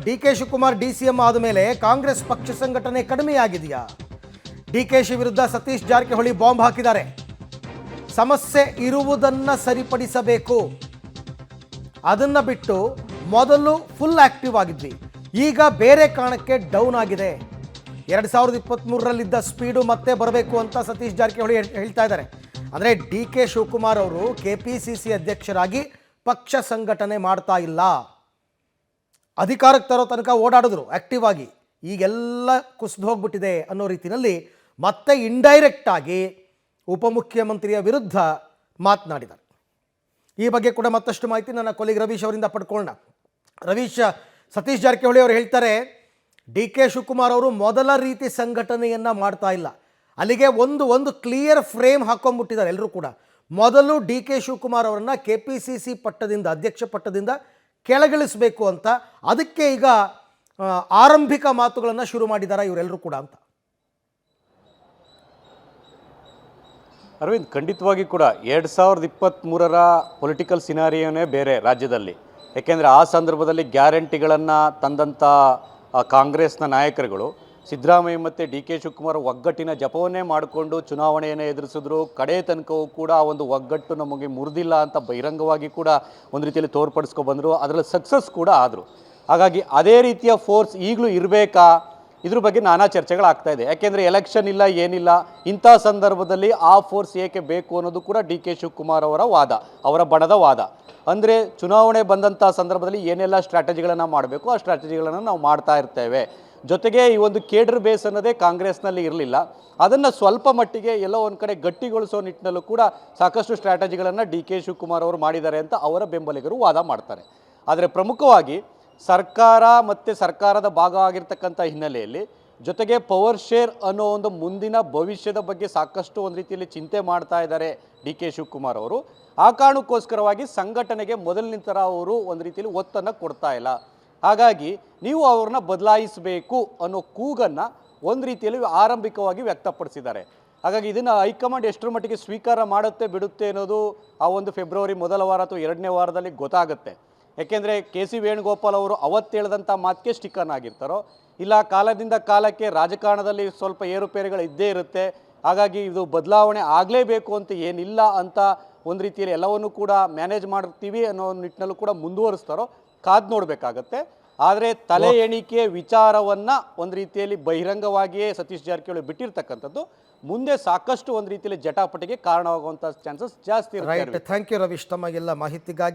D K Shivakumar ಡಿ.ಸಿ.ಎಂ ಆದ ಮೇಲೆ ಕಾಂಗ್ರೆಸ್ ಪಕ್ಷ ಸಂಘಟನೆ ಕಡಿಮೆಯಾಗಿದೆಯಾ? ಡಿ.ಕೆ.ಶಿ ವಿರುದ್ಧ ಸತೀಶ್ ಜಾರಕಿಹೊಳಿ ಬಾಂಬ್ ಹಾಕಿದ್ದಾರೆ. ಸಮಸ್ಯೆ ಇರುವುದನ್ನ ಸರಿಪಡಿಸಬೇಕು, ಅದನ್ನ ಬಿಟ್ಟು ಮೊದಲು ಫುಲ್ ಆಕ್ಟಿವ್ ಆಗಿದ್ವಿ, ಈಗ ಬೇರೆ ಕಾರಣಕ್ಕೆ ಡೌನ್ ಆಗಿದೆ. 2023ರಲ್ಲಿದ್ದ ಸ್ಪೀಡು ಮತ್ತೆ ಬರಬೇಕು ಅಂತ ಸತೀಶ್ ಜಾರಕಿಹೊಳಿ ಹೇಳ್ತಾ ಇದ್ದಾರೆ. ಅಂದರೆ ಡಿ.ಕೆ. ಶಿವಕುಮಾರ್ ಅವರು KPCC ಅಧ್ಯಕ್ಷರಾಗಿ ಪಕ್ಷ ಸಂಘಟನೆ ಮಾಡ್ತಾ ಇಲ್ಲ, ಅಧಿಕಾರಕ್ಕೆ ತರೋ ತನಕ ಓಡಾಡಿದ್ರು ಆಕ್ಟಿವ್ ಆಗಿ, ಈಗೆಲ್ಲ ಕುಸಿದು ಹೋಗ್ಬಿಟ್ಟಿದೆ ಅನ್ನೋ ರೀತಿಯಲ್ಲಿ ಮತ್ತೆ ಇಂಡೈರೆಕ್ಟ್ ಆಗಿ ಉಪಮುಖ್ಯಮಂತ್ರಿಯ ವಿರುದ್ಧ ಮಾತನಾಡಿದ್ದಾರೆ. ಈ ಬಗ್ಗೆ ಕೂಡ ಮತ್ತಷ್ಟು ಮಾಹಿತಿ ನನ್ನ ಕೊಲಿಗ್ ರವೀಶ್ ಅವರಿಂದ ಪಡ್ಕೊಳ್ಳೋಣ. ರವೀಶ್, ಸತೀಶ್ ಜಾರಕಿಹೊಳಿ ಅವರು ಹೇಳ್ತಾರೆ ಡಿ.ಕೆ. ಶಿವಕುಮಾರ್ ಅವರು ಮೊದಲ ರೀತಿ ಸಂಘಟನೆಯನ್ನು ಮಾಡ್ತಾ ಇಲ್ಲ. ಅಲ್ಲಿಗೆ ಒಂದು ಕ್ಲಿಯರ್ ಫ್ರೇಮ್ ಹಾಕೊಂಡ್ಬಿಟ್ಟಿದ್ದಾರೆ ಎಲ್ಲರೂ ಕೂಡ. ಮೊದಲು ಡಿ.ಕೆ. ಶಿವಕುಮಾರ್ ಅವರನ್ನು KPCC ಪಟ್ಟದಿಂದ, ಅಧ್ಯಕ್ಷ ಪಟ್ಟದಿಂದ ಕೆಳಗಿಳಿಸಬೇಕು ಅಂತ, ಅದಕ್ಕೆ ಈಗ ಆರಂಭಿಕ ಮಾತುಗಳನ್ನು ಶುರು ಮಾಡಿದ್ದಾರೆ ಇವರೆಲ್ಲರೂ ಕೂಡ ಅಂತ. ಅರವಿಂದ್, ಖಂಡಿತವಾಗಿ ಕೂಡ 2023ರ ಪೊಲಿಟಿಕಲ್ ಸಿನಾರಿಯೋನೇ ಬೇರೆ ರಾಜ್ಯದಲ್ಲಿ. ಏಕೆಂದರೆ ಆ ಸಂದರ್ಭದಲ್ಲಿ ಗ್ಯಾರಂಟಿಗಳನ್ನು ತಂದಂಥ ಕಾಂಗ್ರೆಸ್ನ ನಾಯಕರುಗಳು ಸಿದ್ದರಾಮಯ್ಯ ಮತ್ತು ಡಿ.ಕೆ. ಶಿವಕುಮಾರ್ ಒಗ್ಗಟ್ಟಿನ ಜಪವನ್ನೇ ಮಾಡಿಕೊಂಡು ಚುನಾವಣೆಯನ್ನು ಎದುರಿಸಿದ್ರು. ಕಡೆ ತನಕವೂ ಕೂಡ ಆ ಒಂದು ಒಗ್ಗಟ್ಟು ನಮಗೆ ಮುರಿದಿಲ್ಲ ಅಂತ ಬಹಿರಂಗವಾಗಿ ಕೂಡ ಒಂದು ರೀತಿಯಲ್ಲಿ ತೋರ್ಪಡಿಸ್ಕೊಬಂದರು. ಅದರಲ್ಲಿ ಸಕ್ಸಸ್ ಕೂಡ ಆದರು. ಹಾಗಾಗಿ ಅದೇ ರೀತಿಯ ಫೋರ್ಸ್ ಈಗಲೂ ಇರಬೇಕಾ, ಇದ್ರ ಬಗ್ಗೆ ನಾನಾ ಚರ್ಚೆಗಳಾಗ್ತಾ ಇದೆ. ಯಾಕೆಂದರೆ ಎಲೆಕ್ಷನ್ ಇಲ್ಲ, ಏನಿಲ್ಲ, ಇಂಥ ಸಂದರ್ಭದಲ್ಲಿ ಆ ಫೋರ್ಸ್ ಏಕೆ ಬೇಕು ಅನ್ನೋದು ಕೂಡ ಡಿ.ಕೆ. ಶಿವಕುಮಾರ್ ಅವರ ವಾದ, ಅವರ ಬಣದ ವಾದ. ಅಂದರೆ ಚುನಾವಣೆ ಬಂದಂಥ ಸಂದರ್ಭದಲ್ಲಿ ಏನೆಲ್ಲ ಸ್ಟ್ರಾಟಜಿಗಳನ್ನು ಮಾಡಬೇಕು ಆ ಸ್ಟ್ರಾಟಜಿಗಳನ್ನು ನಾವು ಮಾಡ್ತಾ ಇರ್ತೇವೆ. ಜೊತೆಗೆ ಈ ಒಂದು ಕೇಡರ್ ಬೇಸ್ ಅನ್ನೋದೇ ಕಾಂಗ್ರೆಸ್ನಲ್ಲಿ ಇರಲಿಲ್ಲ, ಅದನ್ನು ಸ್ವಲ್ಪ ಮಟ್ಟಿಗೆ ಎಲ್ಲೋ ಒಂದು ಕಡೆ ಗಟ್ಟಿಗೊಳಿಸೋ ನಿಟ್ಟಿನಲ್ಲೂ ಕೂಡ ಸಾಕಷ್ಟು ಸ್ಟ್ರಾಟಜಿಗಳನ್ನು ಡಿ.ಕೆ. ಶಿವಕುಮಾರ್ ಅವರು ಮಾಡಿದ್ದಾರೆ ಅಂತ ಅವರ ಬೆಂಬಲಿಗರು ವಾದ ಮಾಡ್ತಾರೆ. ಆದರೆ ಪ್ರಮುಖವಾಗಿ ಸರ್ಕಾರ ಮತ್ತು ಸರ್ಕಾರದ ಭಾಗ ಆಗಿರ್ತಕ್ಕಂಥ ಹಿನ್ನೆಲೆಯಲ್ಲಿ ಜೊತೆಗೆ ಪವರ್ ಶೇರ್ ಅನ್ನೋ ಒಂದು ಮುಂದಿನ ಭವಿಷ್ಯದ ಬಗ್ಗೆ ಸಾಕಷ್ಟು ಒಂದು ರೀತಿಯಲ್ಲಿ ಚಿಂತೆ ಮಾಡ್ತಾ ಇದ್ದಾರೆ ಡಿ.ಕೆ. ಶಿವಕುಮಾರ್ ಅವರು. ಆ ಕಾರಣಕ್ಕೋಸ್ಕರವಾಗಿ ಸಂಘಟನೆಗೆ ಮೊದಲಿನ ಥರ ಅವರು ಒಂದು ರೀತಿಯಲ್ಲಿ ಒತ್ತನ್ನು ಕೊಡ್ತಾ ಇಲ್ಲ. ಹಾಗಾಗಿ ನೀವು ಅವ್ರನ್ನ ಬದಲಾಯಿಸಬೇಕು ಅನ್ನೋ ಕೂಗನ್ನು ಒಂದು ರೀತಿಯಲ್ಲಿ ಆರಂಭಿಕವಾಗಿ ವ್ಯಕ್ತಪಡಿಸಿದ್ದಾರೆ. ಹಾಗಾಗಿ ಇದನ್ನು ಹೈಕಮಾಂಡ್ ಎಷ್ಟರ ಮಟ್ಟಿಗೆ ಸ್ವೀಕಾರ ಮಾಡುತ್ತೆ ಬಿಡುತ್ತೆ ಅನ್ನೋದು ಆ ಒಂದು ಫೆಬ್ರವರಿ ಮೊದಲ ವಾರ ಅಥವಾ 2ನೇ ವಾರದಲ್ಲಿ ಗೊತ್ತಾಗುತ್ತೆ. ಯಾಕೆಂದರೆ ಕೆ.ಸಿ. ವೇಣುಗೋಪಾಲ್ ಅವರು ಅವತ್ತು ಹೇಳಿದಂಥ ಮಾತಿಗೆ ಸ್ಟಿಕ್ಕನ್ ಆಗಿರ್ತಾರೋ, ಇಲ್ಲ ಕಾಲದಿಂದ ಕಾಲಕ್ಕೆ ರಾಜಕಾರಣದಲ್ಲಿ ಸ್ವಲ್ಪ ಏರುಪೇರುಗಳು ಇದ್ದೇ ಇರುತ್ತೆ, ಹಾಗಾಗಿ ಇದು ಬದಲಾವಣೆ ಆಗಲೇಬೇಕು ಅಂತ ಏನಿಲ್ಲ ಅಂತ ಒಂದು ರೀತಿಯಲ್ಲಿ ಎಲ್ಲವನ್ನೂ ಕೂಡ ಮ್ಯಾನೇಜ್ ಮಾಡ್ತೀವಿ ಅನ್ನೋ ನಿಟ್ಟಿನಲ್ಲೂ ಕೂಡ ಮುಂದುವರಿಸ್ತಾರೋ ಕಾದು ನೋಡಬೇಕಾಗತ್ತೆ. ಆದರೆ ತಲೆ ಎಣಿಕೆ ವಿಚಾರವನ್ನು ಒಂದು ರೀತಿಯಲ್ಲಿ ಬಹಿರಂಗವಾಗಿಯೇ ಸತೀಶ್ ಜಾರಕಿಹೊಳಿ ಬಿಟ್ಟಿರ್ತಕ್ಕಂಥದ್ದು ಮುಂದೆ ಸಾಕಷ್ಟು ಒಂದು ರೀತಿಯಲ್ಲಿ ಜಟಾಪಟಿಗೆ ಕಾರಣವಾಗುವಂಥ ಚಾನ್ಸಸ್ ಜಾಸ್ತಿ ಇರುತ್ತೆ. ಥ್ಯಾಂಕ್ ಯು ರವೀಶ್, ತಮಗೆಲ್ಲ ಮಾಹಿತಿಗಾಗಿ.